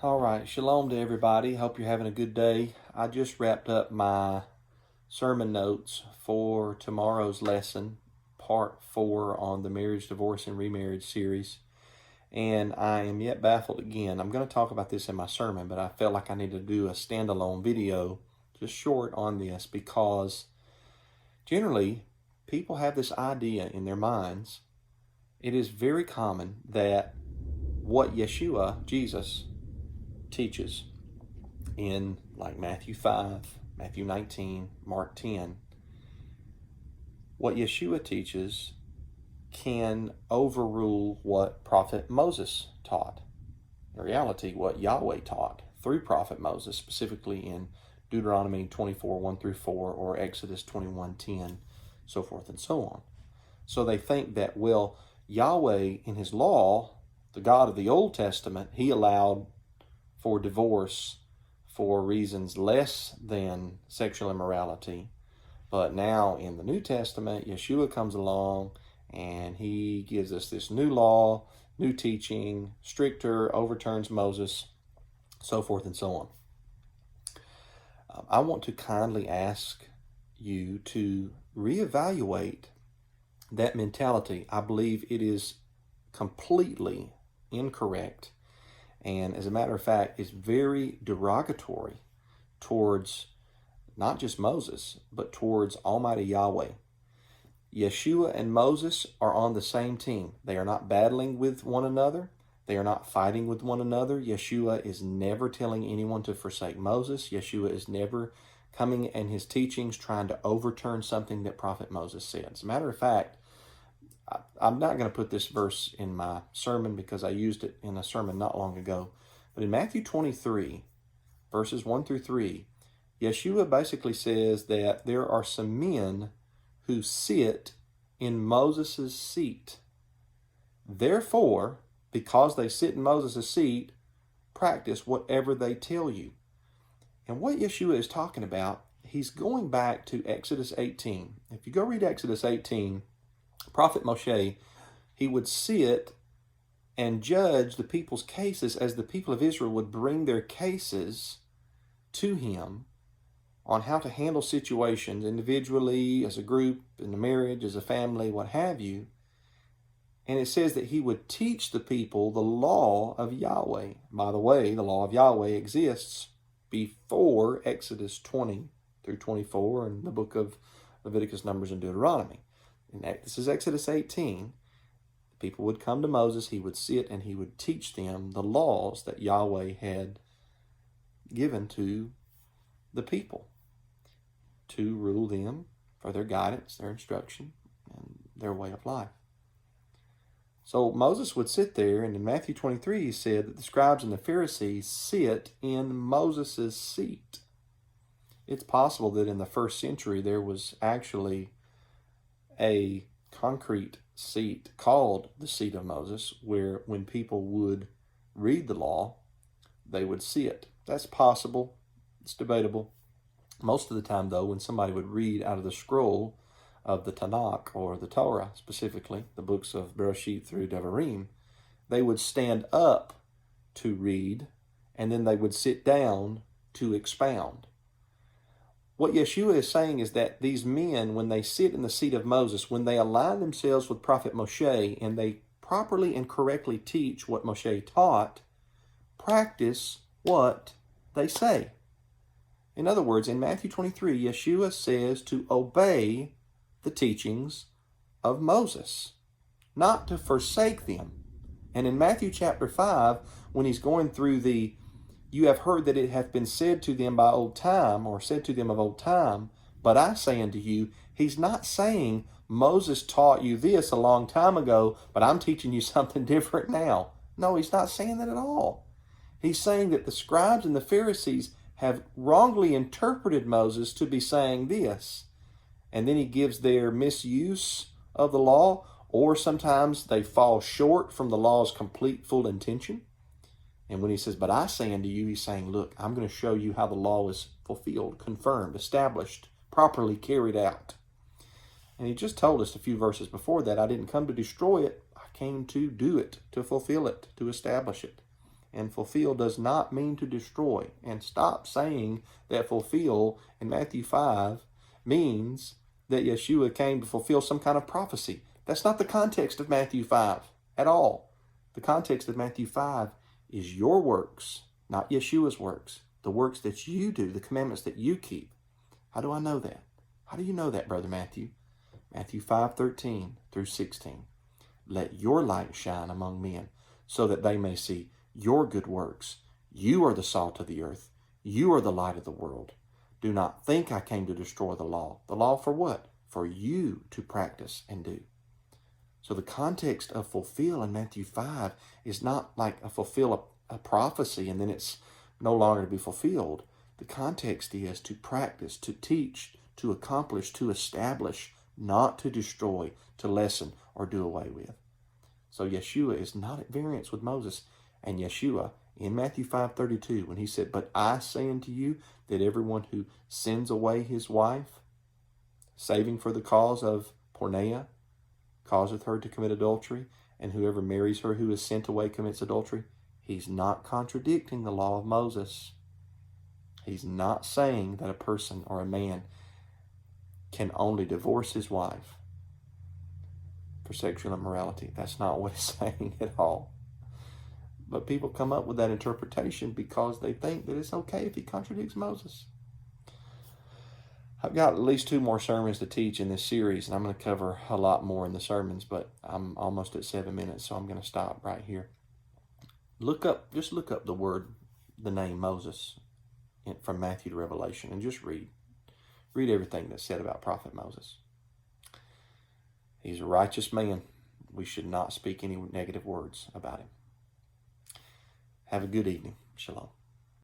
All right, shalom to everybody. Hope you're having a good day. I just wrapped up my sermon notes for tomorrow's lesson, part 4 on the marriage, divorce, and remarriage series. And I am yet baffled again. I'm going to talk about this in my sermon, but I felt like I need to do a standalone video, just short on this, because generally people have this idea in their minds. It is very common that what Yeshua, Jesus, teaches in like Matthew 5, Matthew 19, Mark 10, what Yeshua teaches can overrule what Prophet Moses taught. In reality, what Yahweh taught through Prophet Moses, specifically in Deuteronomy 24, 1 through 4, or Exodus 21, 10, so forth and so on. So they think that, well, Yahweh in his law, the God of the Old Testament, he allowed for divorce for reasons less than sexual immorality. But now in the New Testament, Yeshua comes along and he gives us this new law, new teaching, stricter, overturns Moses, so forth and so on. I want to kindly ask you to reevaluate that mentality. I believe it is completely incorrect. And as a matter of fact, it's very derogatory towards not just Moses, but towards Almighty Yahweh. Yeshua and Moses are on the same team. They are not battling with one another. They are not fighting with one another. Yeshua is never telling anyone to forsake Moses. Yeshua is never coming in his teachings trying to overturn something that Prophet Moses said. As a matter of fact, I'm not going to put this verse in my sermon because I used it in a sermon not long ago. But in Matthew 23, verses 1 through 3, Yeshua basically says that there are some men who sit in Moses' seat. Therefore, because they sit in Moses' seat, practice whatever they tell you. And what Yeshua is talking about, he's going back to Exodus 18. If you go read Exodus 18, Prophet Moshe, he would sit and judge the people's cases as the people of Israel would bring their cases to him on how to handle situations individually, as a group, in a marriage, as a family, what have you. And it says that he would teach the people the law of Yahweh. By the way, the law of Yahweh exists before Exodus 20 through 24 and the book of Leviticus, Numbers, and Deuteronomy. And this is Exodus 18. People would come to Moses, he would sit and he would teach them the laws that Yahweh had given to the people to rule them for their guidance, their instruction, and their way of life. So Moses would sit there, and in Matthew 23 he said that the scribes and the Pharisees sit in Moses' seat. It's possible that in the first century there was actually a concrete seat called the seat of Moses, where when people would read the law, they would sit. That's possible. It's debatable. Most of the time, though, when somebody would read out of the scroll of the Tanakh, or the Torah specifically, the books of Bereshit through Devarim, they would stand up to read, and then they would sit down to expound. What Yeshua is saying is that these men, when they sit in the seat of Moses, when they align themselves with Prophet Moshe and they properly and correctly teach what Moshe taught, practice what they say. In other words, in Matthew 23, Yeshua says to obey the teachings of Moses, not to forsake them. And in Matthew chapter 5, when he's going through the "You have heard that it hath been said to them by old time," or said to them of old time, "but I say unto you," he's not saying Moses taught you this a long time ago, but I'm teaching you something different now. No, he's not saying that at all. He's saying that the scribes and the Pharisees have wrongly interpreted Moses to be saying this. And then he gives their misuse of the law, or sometimes they fall short from the law's complete, full intention. And when he says, "But I say unto you," he's saying, look, I'm going to show you how the law is fulfilled, confirmed, established, properly carried out. And he just told us a few verses before that, I didn't come to destroy it. I came to do it, to fulfill it, to establish it. And fulfill does not mean to destroy. And stop saying that fulfill in Matthew 5 means that Yeshua came to fulfill some kind of prophecy. That's not the context of Matthew 5 at all. The context of Matthew 5 is your works, not Yeshua's works. The works that you do, the commandments that you keep. How do I know that? How do you know that, Brother Matthew? Matthew 5:13 through 16. Let your light shine among men, so that they may see your good works. You are the salt of the earth. You are the light of the world. Do not think I came to destroy the law. The law for what? For you to practice and do. So the context of fulfill in Matthew 5 is not like fulfill a prophecy and then it's no longer to be fulfilled. The context is to practice, to teach, to accomplish, to establish, not to destroy, to lessen, or do away with. So Yeshua is not at variance with Moses. And Yeshua, in Matthew 5:32, when he said, but I say unto you that everyone who sends away his wife, saving for the cause of porneia, causeth her to commit adultery, and whoever marries her who is sent away commits adultery. He's not contradicting the law of Moses. He's not saying that a person or a man can only divorce his wife for sexual immorality. That's not what he's saying at all. But people come up with that interpretation because they think that it's okay if he contradicts Moses. I've got at least 2 more sermons to teach in this series, and I'm going to cover a lot more in the sermons, but I'm almost at 7 minutes, so I'm going to stop right here. Just look up the name Moses from Matthew to Revelation, and just read everything that's said about Prophet Moses. He's a righteous man. We should not speak any negative words about him. Have a good evening. Shalom.